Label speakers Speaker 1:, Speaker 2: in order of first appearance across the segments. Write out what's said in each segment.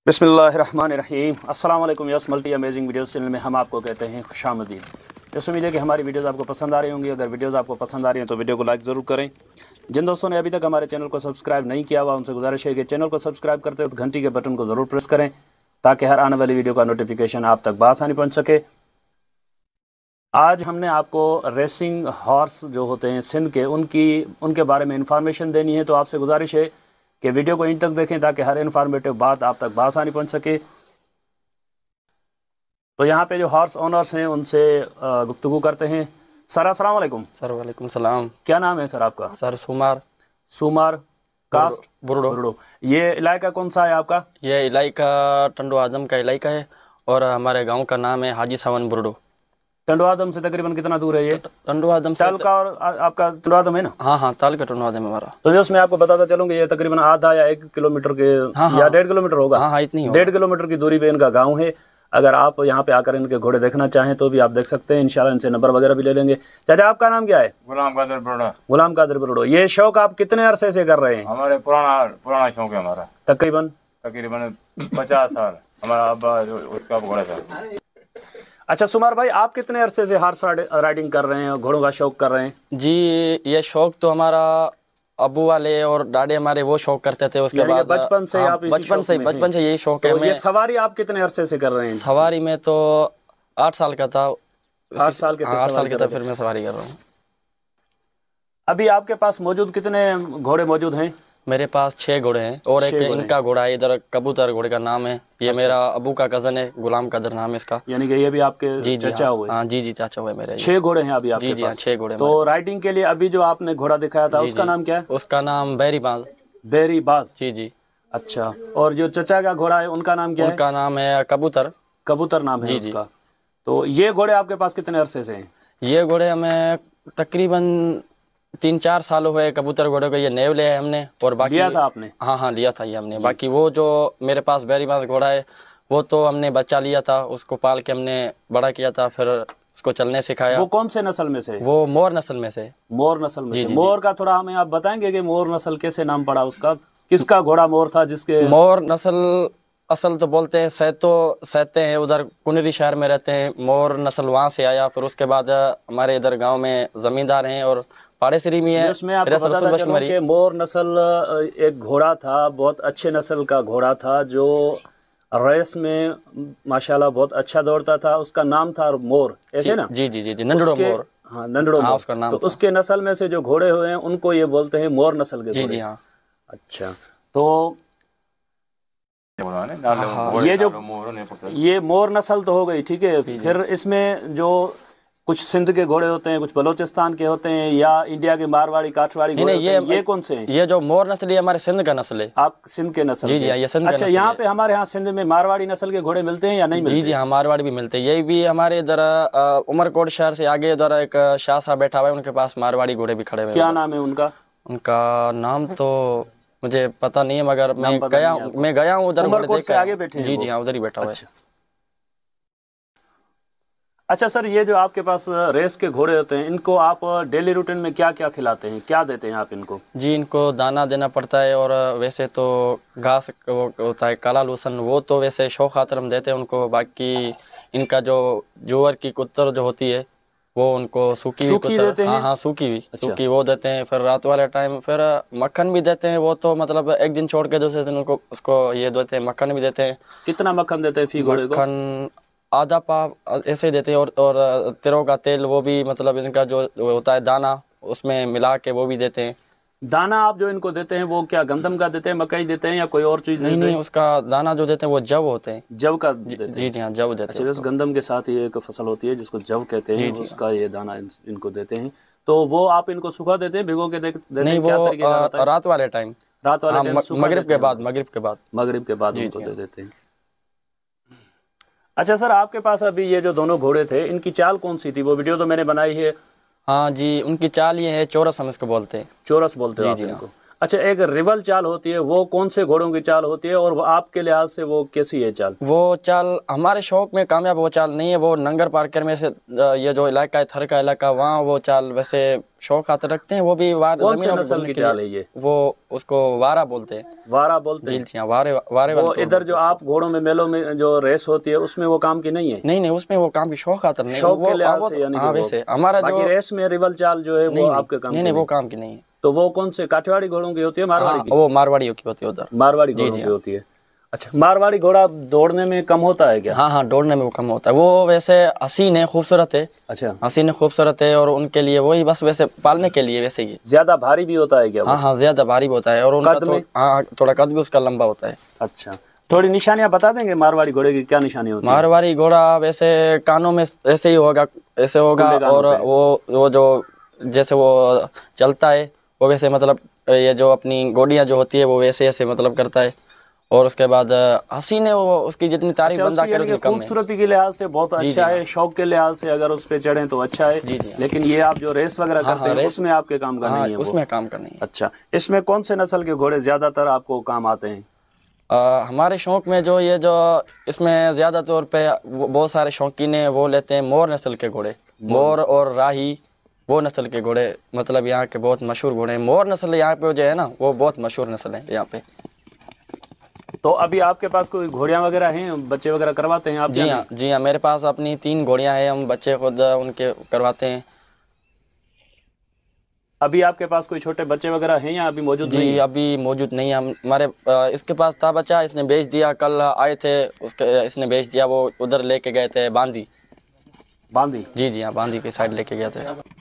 Speaker 1: बिस्मिल्लाहिर्रहमानिर्रहीम। अस्सलाम वालेकुम। Yes multi amazing videos channel में हम आपको कहते हैं खुशामदीद। इस उम्मीद है कि हमारी वीडियोस आपको पसंद आ रही होंगी। अगर वीडियोस आपको पसंद आ रही हैं तो वीडियो को लाइक ज़रूर करें। जिन दोस्तों ने अभी तक हमारे चैनल को सब्सक्राइब नहीं किया हुआ उनसे गुजारिश है कि चैनल को सब्सक्राइब करते वक्त घंटी के बटन को ज़रूर प्रेस करें ताकि हर आने वाली वीडियो का नोटिफिकेशन आप तक बआसानी पहुँच सके। आज हमने आपको रेसिंग हॉर्स जो होते हैं सिंध के उनके बारे में इंफॉर्मेशन देनी है, तो आपसे गुजारिश है कि वीडियो को इन तक देखें ताकि हर इन्फॉर्मेटिव बात आप तक बआसानी पहुंच सके। तो यहाँ पे जो हॉर्स ओनर्स हैं उनसे गुफ्तगू करते हैं। सर अस्सलाम वालेकुम।
Speaker 2: सर वालेकुम सलाम।
Speaker 1: क्या नाम है सर आपका?
Speaker 2: सर सुमार।
Speaker 1: सुमार। कास्ट
Speaker 2: बुरडो।
Speaker 1: बुरडो। ये इलाका कौन सा है आपका?
Speaker 2: ये इलाका टंडो आजम का इलाका है और हमारे गांव का नाम है हाजी सावन बुरडो।
Speaker 1: टंडो आदम से तकरीबन कितना दूर है ये?
Speaker 2: टंडो आदम से
Speaker 1: ताल का और आपका टंडो आदम है ना?
Speaker 2: हाँ, ताल का टंडो आदम है हमारा।
Speaker 1: तो जो मैं आपको बताता चलूँगा ये तकरीबन आधा या 1 किलोमीटर के या 1.5 किलोमीटर होगा।
Speaker 2: हाँ, इतनी
Speaker 1: 1.5 किलोमीटर की दूरी पे इनका गाँव है। अगर आप यहाँ पे आकर इनके घोड़े देखना चाहें तो भी आप देख सकते हैं। इंशाल्लाह इनसे नंबर वगैरह भी ले लेंगे। चाचा आपका नाम क्या है?
Speaker 3: गुलाम कादिर बरोड़ा।
Speaker 1: गुलाम कादिर बरोड़ा। ये शौक आप कितने अरसे से कर रहे हैं?
Speaker 3: हमारे पुराना शौक है हमारा।
Speaker 1: तकरीबन
Speaker 3: 50 साल। हमारा अब्बा जो उसका घोड़ा था।
Speaker 1: अच्छा सुमार भाई, आप कितने अरसे से हॉर्स राइडिंग कर रहे हैं और घोड़ों का शौक कर रहे हैं?
Speaker 2: जी, ये शौक तो हमारा अबू वाले और डाडे हमारे वो शौक करते थे। उसके बाद
Speaker 1: बचपन से आप
Speaker 2: बचपन से यही शौक है।
Speaker 1: तो ये सवारी आप कितने अरसे से कर रहे हैं?
Speaker 2: सवारी में तो 8 साल का था।
Speaker 1: 8 साल के
Speaker 2: 8 साल के था फिर मैं सवारी कर रहा हूँ।
Speaker 1: अभी आपके पास मौजूद कितने घोड़े मौजूद हैं?
Speaker 2: मेरे पास 6 घोड़े हैं और एक इनका घोड़ा है इधर, कबूतर घोड़े का नाम है। ये मेरा अबू का कजन है, गुलाम कादिर नाम है इसका।
Speaker 1: यानी कि ये भी आपके चाचा हुए?
Speaker 2: हाँ जी, चाचा हुए मेरे।
Speaker 1: 6 घोड़े हैं अभी आपके
Speaker 2: पास? जी, 6 घोड़े।
Speaker 1: तो राइडिंग के लिए अभी जो आपने घोड़ा दिखाया था उसका नाम क्या है?
Speaker 2: उसका नाम बेरीबाज।
Speaker 1: बेरीबाज।
Speaker 2: जी।
Speaker 1: अच्छा, और जो चचा का घोड़ा है उनका नाम क्या है?
Speaker 2: उनका नाम है कबूतर।
Speaker 1: कबूतर नाम है उसका। तो ये घोड़े आपके पास कितने अरसे से हैं? ये
Speaker 2: घोड़े हमें तकरीबन 3-4 साल हुए कबूतर घोड़े को। ये नेव लिया है हमने और बाकी
Speaker 1: लिया था आपने?
Speaker 2: हाँ, लिया था ये हमने। बाकी वो जो मेरे पास बेरीबाज घोड़ा है वो तो हमने बच्चा लिया था, उसको पाल के हमने बड़ा किया था, फिर उसको चलने सिखाया।
Speaker 1: वो कौन से नस्ल में से?
Speaker 2: वो मोर नस्ल में से।
Speaker 1: मोर नस्ल में से। मोर का थोड़ा हमें आप बताएंगे कि मोर नस्ल कैसे नाम पड़ा उसका? किसका घोड़ा मोर था जिसके?
Speaker 2: मोर नस्ल असल तो बोलते हैं सहते हैं, उधर कुनरी शहर में रहते हैं। मोर नस्ल वहाँ से आया। फिर उसके बाद हमारे इधर गांव में जमींदार हैं और पाड़ेसरी में है।
Speaker 1: इसमें आपको बताता चलूं कि मोर नस्ल एक घोड़ा था, बहुत अच्छे नस्ल का घोड़ा था जो रेस में माशाल्लाह बहुत अच्छा दौड़ता था। उसका नाम था मोर, ऐसे ना?
Speaker 2: जी, नंदड़ो मोर।
Speaker 1: हाँ, नंदड़ो मोर
Speaker 2: उसका नाम।
Speaker 1: तो उसके नस्ल में से जो घोड़े हुए हैं उनको ये बोलते हैं मोर नस्ल के घोड़े।
Speaker 2: जी हाँ।
Speaker 1: अच्छा, तो ये मोर नस्ल तो हो गई, ठीक है। फिर इसमें जो कुछ सिंध के घोड़े होते हैं, कुछ बलोचिस्तान के होते हैं या इंडिया के मारवाड़ी काठवाड़ी घोड़े होते हैं। ये कौन से हैं?
Speaker 2: ये जो मोर नस्ल है हमारे सिंध का नस्ल है।
Speaker 1: आप सिंध के नस्ल?
Speaker 2: जी, ये सिंध का
Speaker 1: अच्छा, यहाँ पे हमारे यहाँ सिंध में मारवाड़ी नस्ल के घोड़े मिलते हैं या नहीं मिलते?
Speaker 2: जी हाँ, मारवाड़ी भी मिलते हैं। यही भी हमारे इधर उमरकोट शहर से आगे इधर एक शाह साहब बैठा हुआ है, उनके पास मारवाड़ी घोड़े भी खड़े हुए।
Speaker 1: क्या नाम है उनका?
Speaker 2: उनका नाम तो मुझे पता नहीं है, मगर मैं गया हूँ उधर।
Speaker 1: उमरकोट से आगे बैठे हैं?
Speaker 2: जी हाँ, उधर ही बैठा हुआ है।
Speaker 1: अच्छा सर, ये जो आपके पास रेस के घोड़े होते हैं इनको आप डेली रूटीन में क्या क्या खिलाते हैं, क्या देते हैं आप इनको?
Speaker 2: जी, इनको दाना देना पड़ता है और वैसे तो घास होता है, काला लूसन, वो तो वैसे शौक खातर हम देते हैं उनको। बाकी इनका जो जोअर की कुत्तर जो होती है वो उनको सूखी
Speaker 1: देते हैं?
Speaker 2: हाँ, सूखी वो देते हैं। फिर रात वाले टाइम फिर मक्खन भी देते हैं। वो तो मतलब एक दिन छोड़ के दूसरे दिन उनको उसको ये देते हैं, मक्खन भी देते हैं।
Speaker 1: कितना मक्खन देते हैं फी घोड़े को?
Speaker 2: मक्खन आधा पाव ऐसे देते हैं और तिरों का तेल वो भी, मतलब इनका जो होता है दाना उसमें मिला के वो भी देते हैं।
Speaker 1: दाना आप जो इनको देते हैं वो क्या गंदम का देते हैं, मकई देते हैं या कोई और चीज देते हैं?
Speaker 2: नहीं, उसका दाना जो देते हैं वो जव होते हैं।
Speaker 1: जव का देते हैं?
Speaker 2: जी हाँ, जव देते हैं।
Speaker 1: अच्छा, जैसे गंदम के साथ ये एक फसल होती है जिसको जव कहते हैं, उसका ये दाना इनको देते हैं। तो वो आप इनको सुखा देते हैं, भिगो के देते हैं?
Speaker 2: नहीं, वो रात वाले टाइम मगरिब के बाद
Speaker 1: उनको दे देते हैं। अच्छा सर, आपके पास अभी ये जो दोनों घोड़े थे इनकी चाल कौन सी थी? वो वीडियो तो मैंने बनाई है।
Speaker 2: हाँ जी, उनकी चाल ये है चौरस, हम इसको बोलते हैं।
Speaker 1: चौरस बोलते हैं इनको? अच्छा, एक रिवल चाल होती है, वो कौन से घोड़ों की चाल होती है और वो आपके लिहाज से वो कैसी है चाल?
Speaker 2: वो चाल हमारे शौक में कामयाब वो चाल नहीं है। वो नंगर पार्कर में से ये जो इलाका है, थर का इलाका, वहाँ वो चाल वैसे शौक खातर रखते हैं। वो भी
Speaker 1: कौन से
Speaker 2: जमीनों पे
Speaker 1: नस्ल
Speaker 2: बोलने
Speaker 1: की
Speaker 2: के लिए।
Speaker 1: चाल है ये?
Speaker 2: वो उसको वारा बोलते हैं।
Speaker 1: वारा बोलते
Speaker 2: जी
Speaker 1: हैं?
Speaker 2: जी हाँ, वारे वारे
Speaker 1: वो
Speaker 2: वाले
Speaker 1: इधर जो आप घोड़ों में मेलों में जो रेस होती है उसमें वो काम की नहीं है?
Speaker 2: नहीं नहीं, उसमें वो काम की शौक खातर नहीं।
Speaker 1: शौक के
Speaker 2: वो
Speaker 1: लिहाज से यानी कि
Speaker 2: हाँ,
Speaker 1: वो।
Speaker 2: वैसे हमारा
Speaker 1: बाकी
Speaker 2: जो
Speaker 1: रेस में रिवल चाल जो है वो
Speaker 2: नहीं नहीं
Speaker 1: आपके काम
Speaker 2: नहीं
Speaker 1: की
Speaker 2: नहीं, वो
Speaker 1: नहीं?
Speaker 2: काम की नहीं है।
Speaker 1: तो वो कौन से काठियावाड़ी घोड़ों की होती है, मारवाड़ी
Speaker 2: हाँ,
Speaker 1: की?
Speaker 2: वो मारवाड़ियों की होती है उधर।
Speaker 1: मारवाड़ी
Speaker 2: जी
Speaker 1: घोड़ों
Speaker 2: जी
Speaker 1: की
Speaker 2: हाँ।
Speaker 1: होती है। अच्छा, मारवाड़ी घोड़ा दौड़ने में कम होता है क्या?
Speaker 2: हाँ हाँ, दौड़ने में वो कम होता है। वो वैसे हसीन है, खूबसूरत है।
Speaker 1: अच्छा,
Speaker 2: हसीन है, खूबसूरत है, और उनके लिए वही बस वैसे पालने के लिए वैसे ही।
Speaker 1: ज्यादा भारी भी होता है क्या वो?
Speaker 2: हाँ हाँ, ज्यादा भारी भी होता है, और उनका
Speaker 1: कद में?
Speaker 2: हाँ, थोड़ा कद भी उसका लंबा होता है।
Speaker 1: अच्छा, थोड़ी निशानियां बता देंगे मारवाड़ी घोड़े की, क्या निशानी होती है?
Speaker 2: मारवाड़ी घोड़ा वैसे कानों में ऐसे ही होगा, ऐसे होगा,
Speaker 1: खुले कान
Speaker 2: और
Speaker 1: होते हैं।
Speaker 2: वो जो जैसे वो चलता है वो वैसे मतलब ये जो अपनी गोडियाँ जो होती है वो वैसे ऐसे मतलब करता है। और उसके बाद हसीन है वो, उसकी जितनी तारीफ
Speaker 1: अच्छा,
Speaker 2: बंदा
Speaker 1: उसकी
Speaker 2: करे
Speaker 1: यानी कि
Speaker 2: उतनी कम है।
Speaker 1: खूबसूरती के लिहाज से बहुत
Speaker 2: जी
Speaker 1: अच्छा
Speaker 2: हाँ।
Speaker 1: है, शौक के लिहाज से अगर उस पे चढ़े तो अच्छा है।
Speaker 2: जी जी हाँ।
Speaker 1: लेकिन ये आप जो रेस वगैरह
Speaker 2: हाँ
Speaker 1: करते
Speaker 2: हाँ,
Speaker 1: हैं
Speaker 2: रेस
Speaker 1: उसमें आपके काम का
Speaker 2: हाँ,
Speaker 1: नहीं है वो?
Speaker 2: उसमें काम का नहीं है।
Speaker 1: अच्छा, इसमें कौन से नस्ल के घोड़े ज्यादातर आपको काम आते हैं?
Speaker 2: हमारे शौक में जो ये जो इसमें ज़्यादा तौर पे बहुत सारे शौकीन हैं, वो लेते हैं मोर नस्ल के घोड़े। मोर और राही, वो नस्ल के घोड़े मतलब यहाँ के बहुत मशहूर घोड़े हैं। मोर नस्ल यहाँ पे जो है ना, वो बहुत मशहूर नस्ल है यहाँ पे।
Speaker 1: तो अभी आपके पास कोई घोड़ियां वगैरह हैं, बच्चे वगैरह करवाते हैं आप?
Speaker 2: जी हाँ, जी हाँ, मेरे पास अपनी 3 घोड़ियाँ हैं। हम बच्चे खुद उनके करवाते हैं।
Speaker 1: अभी आपके पास कोई छोटे बच्चे वगैरह हैं या अभी मौजूद नहीं
Speaker 2: जी,
Speaker 1: है?
Speaker 2: अभी मौजूद नहीं है। हमारे इसके पास था बच्चा, इसने बेच दिया। कल आए थे, उसके इसने बेच दिया। वो उधर लेके गए थे बांदी।
Speaker 1: बांदी?
Speaker 2: जी जी हाँ, बांदी की साइड लेके गए थे।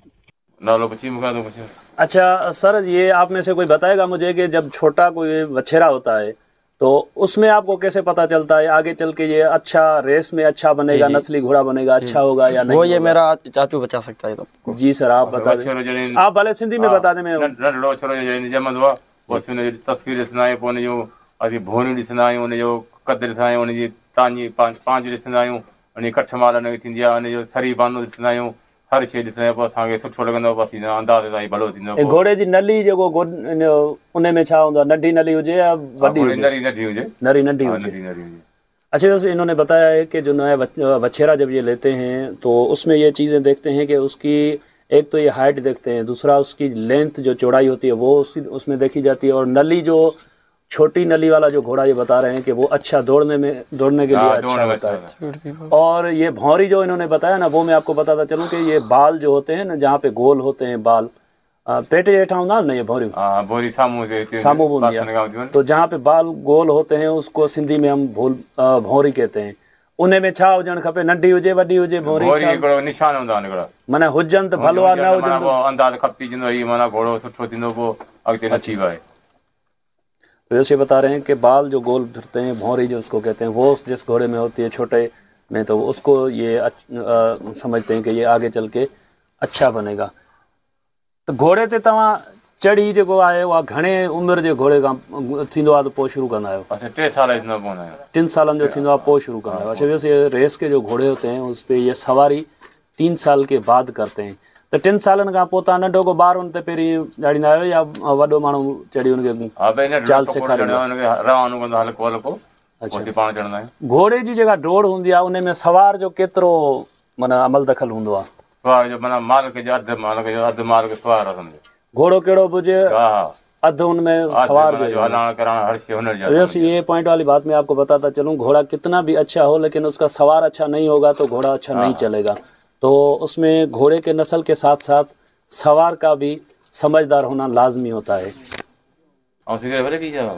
Speaker 3: डालो बच्ची मुका दो बच्ची।
Speaker 1: अच्छा सर, ये आप में से कोई बताएगा मुझे कि जब छोटा कोई बछेरा होता है तो उसमें आपको कैसे पता चलता है आगे चल के ये अच्छा रेस में अच्छा बनेगा,
Speaker 2: जी।
Speaker 1: नस्ली घोड़ा बनेगा, अच्छा होगा या नहीं
Speaker 2: वो ये
Speaker 1: होगा?
Speaker 2: मेरा चाचू बचा सकता है तो।
Speaker 1: जी सर, आप बता दें।
Speaker 3: छोरो जने
Speaker 1: आप भले सिंधी में बता दें। मैं
Speaker 3: नंढड़ो छोरो जने जमंदो आहे बस हुन जी तस्वीर ॾिसंदा आहियूं, पोइ हुनजो असीं भोनियूं ॾिसंदा आहियूं, हुनजो कद ॾिसंदा आहियूं, हुनजी तांजी पांच ॾिसंदा आहियूं, हुनजी कठ माल हुनजी थींदी आहे, हुनजो सरी बानो ॾिसंदा आहियूं, हर शइ ॾिसंदा आहियूं। पोइ असांखे सुठो लॻंदो, बसि अंदाज़ सां ई भलो थींदो।
Speaker 1: ए घोड़े जी नली जेको उन में छा हूंदो आहे, नंढी नली हुजे या वॾी हुजे?
Speaker 3: नरी नंढी हुजे।
Speaker 1: नरी नंढी
Speaker 3: हाँ,
Speaker 1: हुजे।
Speaker 3: नंढी नंढी हुजे।
Speaker 1: अच्छा, वैसे इन्होंने बताया है कि जो नया बछेरा जब ये लेते हैं तो उसमें ये चीज़ें देखते हैं कि उसकी एक तो ये हाइट देखते हैं, दूसरा उसकी लेंथ जो चौड़ाई होती है वो उसमें देखी जाती है, और नली जो छोटी नली वाला जो घोड़ा ये बता रहे हैं कि वो अच्छा दौड़ने के लिए अच्छा होता है। और ये भौरी जो इन्होंने बताया ना, वो मैं आपको बताता चलूँ कि ये बाल जो होते हैं ना, जहाँ पे गोल होते हैं बाल, पेटे जेठा होना ना, ये भौरी
Speaker 3: हाँ, भोरी सामू
Speaker 1: सामू बोलिया, तो जहाँ पे बाल गोल होते हैं उसको सिंधी में हम भौरी कहते हैं। उन्हें में छा हुजण खपे, नंढी हुजे वॾी हुजे भौरी?
Speaker 3: हिकिड़ो निशान हूंदा आहिनि हिकिड़ा,
Speaker 1: माना हुजनि त भलो आहे, न हुजनि
Speaker 3: पोइ अंदाज़ खपी थींदो, हीअ माना घोड़ो सुठो थींदो, पोइ अॻिते नथी वहे।
Speaker 1: तो जैसे बता रहे हैं कि बाल जो गोल फिरते हैं, भौरी जो उसको कहते हैं, वो जिस घोड़े में होती है छोटे में, तो उसको ये समझते हैं कि ये आगे चल के अच्छा बनेगा। तो घोड़े ते तव्हां चढ़ी जेको आहे उहा घणे उमिरि जे घोड़े खां थींदो आहे त पोइ शुरू कंदा आहियो?
Speaker 3: अच्छा, 3 साल थींदो पवंदा आहियूं।
Speaker 1: 3 सालनि जो थींदो आहे पोइ शुरू कंदा आहियो? अच्छा, वैसे रेस के जो घोड़े होते हैं उस पर ये सवारी 3 साल के बाद करते हैं। तो 3 सालनि खां पोइ तव्हां नंढो को ॿार हुन ते पहिरीं ॾाढ़ींदा आहियो या वॾो माण्हू चढ़ी हुनखे चाल सेखारींदो आहे?
Speaker 3: रवानो कंदो हल्को हल्को, पोइ पाण चढ़ंदा आहियूं।
Speaker 1: घोड़े जी जेका डोड़ हूंदी आहे उन में सवार जो केतिरो माना अमल दख़ल हूंदो आहे?
Speaker 3: सुवार जो माना मालिक जो अधु मालिक सुवार आहे सम्झो।
Speaker 1: घोड़ो कहिड़ो बि हुजे,
Speaker 3: हा हा,
Speaker 1: अधु उनमें सवार जो है।
Speaker 3: हलाना कराना हर शइ हुनर जा।
Speaker 1: वैसे ये पॉइंट वाली बात मैं आपको बताता चलूँ, घोड़ा कितना भी अच्छा हो लेकिन उसका सवार अच्छा नहीं होगा तो घोड़ा अच्छा नहीं चलेगा। तो उसमें घोड़े के नस्ल के साथ साथ सवार का भी समझदार होना लाजमी होता है।
Speaker 3: और सिगरेट भले पी जाओ।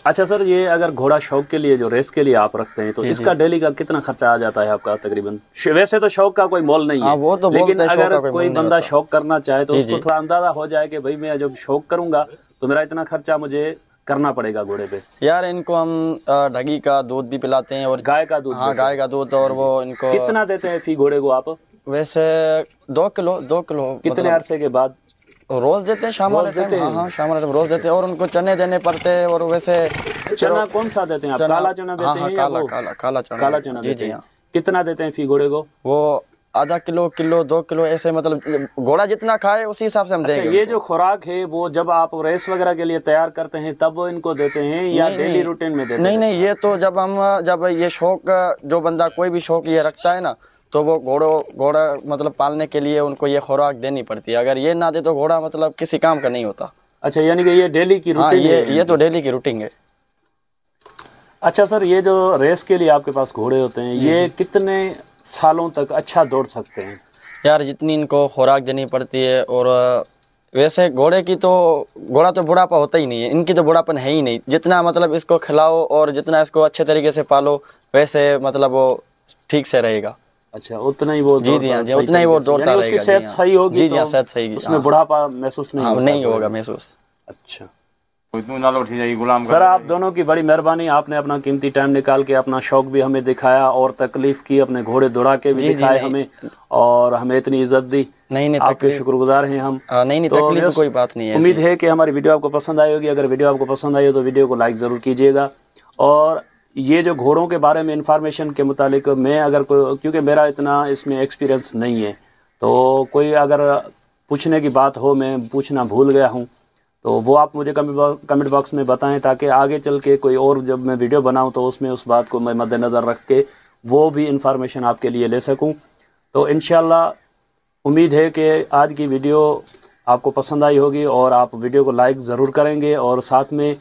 Speaker 1: अच्छा सर, ये अगर घोड़ा शौक के लिए जो रेस के लिए आप रखते हैं तो इसका डेली का कितना खर्चा आ जाता है आपका तकरीबन? वैसे तो शौक का कोई मोल नहीं है,
Speaker 2: वो तो
Speaker 1: लेकिन
Speaker 2: बोलते हैं शौक
Speaker 1: अगर
Speaker 2: का कोई
Speaker 1: कोई
Speaker 2: मोल नहीं
Speaker 1: बंदा
Speaker 2: होता।
Speaker 1: शौक करना चाहे तो उसको थोड़ा अंदाजा हो जाए कि भाई मैं जब शौक करूंगा तो मेरा इतना खर्चा मुझे करना पड़ेगा घोड़े पे।
Speaker 2: यार, इनको हम ढगी का दूध भी पिलाते हैं और
Speaker 1: गाय का दूध?
Speaker 2: हाँ, गाय का दूध। और वो इनको
Speaker 1: कितना देते हैं फी घोड़े को आप?
Speaker 2: वैसे 2 किलो
Speaker 1: कितने अरसे के बाद?
Speaker 2: रोज देते हैं, शाम वाले टाइम। हाँ हाँ, शाम वाले टाइम रोज देते हैं। और उनको चने देने पड़ते हैं। और वैसे
Speaker 1: चना कौन सा देते हैं आप? काला चना देते हैं या वो?
Speaker 2: काला चना
Speaker 1: काला चना
Speaker 2: जी
Speaker 1: देते
Speaker 2: जी
Speaker 1: हैं।
Speaker 2: हाँ।
Speaker 1: कितना देते हैं फी घोड़े को?
Speaker 2: वो आधा किलो, किलो, 2 किलो ऐसे, मतलब घोड़ा जितना खाए उसी हिसाब से हम
Speaker 1: अच्छा,
Speaker 2: देंगे।
Speaker 1: ये जो खुराक है वो जब आप रेस वगैरह के लिए तैयार करते हैं तब वो इनको देते हैं या
Speaker 2: नहीं,
Speaker 1: डेली
Speaker 2: नहीं।
Speaker 1: रूटीन में देते
Speaker 2: नहीं,
Speaker 1: हैं?
Speaker 2: नहीं, ये तो जब ये शौक, जो बंदा कोई भी शौक ये रखता है ना, तो वो घोड़ा मतलब पालने के लिए उनको ये खुराक देनी पड़ती है। अगर ये ना दे तो घोड़ा मतलब किसी काम का नहीं होता।
Speaker 1: अच्छा, यानी कि ये डेली की
Speaker 2: हाँ,
Speaker 1: रूटीन है?
Speaker 2: ये तो डेली की रूटीन है।
Speaker 1: अच्छा सर, ये जो रेस के लिए आपके पास घोड़े होते हैं ये कितने सालों तक अच्छा दौड़ सकते हैं?
Speaker 2: यार जितनी इनको खुराक देनी पड़ती है, और वैसे घोड़ा तो बुढ़ापा होता ही नहीं है, इनकी तो बुढ़ापन है ही नहीं। जितना मतलब इसको खिलाओ और जितना इसको अच्छे तरीके से पालो, वैसे मतलब वो ठीक से रहेगा।
Speaker 1: अच्छा, उतना ही वो
Speaker 2: जी
Speaker 1: दौड़ता
Speaker 2: हाँ
Speaker 1: है
Speaker 2: जी,
Speaker 1: सही
Speaker 2: उतना ही वो
Speaker 1: तरीके से।
Speaker 2: दौड़ता
Speaker 1: यानी
Speaker 2: रहेगा।
Speaker 1: उसकी सेहत सही होगी
Speaker 2: जी हाँ,
Speaker 1: तो
Speaker 2: सेहत सही,
Speaker 1: उसमें
Speaker 2: हाँ।
Speaker 1: बुढ़ापा महसूस नहीं
Speaker 2: हाँ,
Speaker 1: होता
Speaker 2: नहीं
Speaker 1: घोड़े
Speaker 2: होगा
Speaker 1: में।
Speaker 2: महसूस।
Speaker 1: अच्छा
Speaker 3: कोई तू नालो उठी जाएगी गुलाम
Speaker 1: सर, आप दोनों की बड़ी मेहरबानी, आपने अपना कीमती टाइम निकाल के अपना शौक भी हमें दिखाया और तकलीफ की, अपने घोड़े दौड़ा के भी
Speaker 2: जी, जी,
Speaker 1: दिखाए
Speaker 2: नहीं।
Speaker 1: हमें, और हमें इतनी इज्जत दी।
Speaker 2: नहीं,
Speaker 1: आपके
Speaker 2: तकलीफ,
Speaker 1: शुक्रगुजार हैं हम।
Speaker 2: नहीं,
Speaker 1: तो
Speaker 2: तकलीफ
Speaker 1: बस
Speaker 2: कोई बात नहीं है
Speaker 1: उम्मीद
Speaker 2: ऐसी।
Speaker 1: है कि हमारी वीडियो आपको पसंद आई होगी। अगर वीडियो आपको पसंद आई हो तो वीडियो को लाइक ज़रूर कीजिएगा। और ये जो घोड़ों के बारे में इंफॉर्मेशन के मुतालिक मैं अगर कोई, क्योंकि मेरा इतना इसमें एक्सपीरियंस नहीं है, तो कोई अगर पूछने की बात हो, मैं पूछना भूल गया हूँ, तो वो आप मुझे कमेंट बॉक्स में बताएं, ताकि आगे चल के कोई और जब मैं वीडियो बनाऊं तो उसमें उस बात को मैं मद्देनज़र रख के वो भी इंफॉर्मेशन आपके लिए ले सकूं। तो इंशाल्लाह उम्मीद है कि आज की वीडियो आपको पसंद आई होगी और आप वीडियो को लाइक ज़रूर करेंगे, और साथ में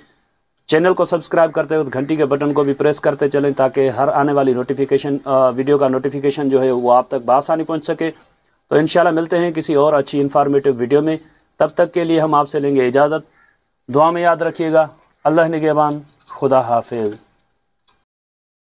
Speaker 1: चैनल को सब्सक्राइब करते हुए घंटी के बटन को भी प्रेस करते चलें, ताकि हर आने वाली वीडियो का नोटिफिकेशन जो है वो आप तक बआसानी पहुँच सके। तो इंशाल्लाह मिलते हैं किसी और अच्छी इन्फॉर्मेटिव वीडियो में। तब तक के लिए हम आपसे लेंगे इजाज़त। दुआ में याद रखिएगा। अल्लाह निगहबान। खुदा हाफिज़।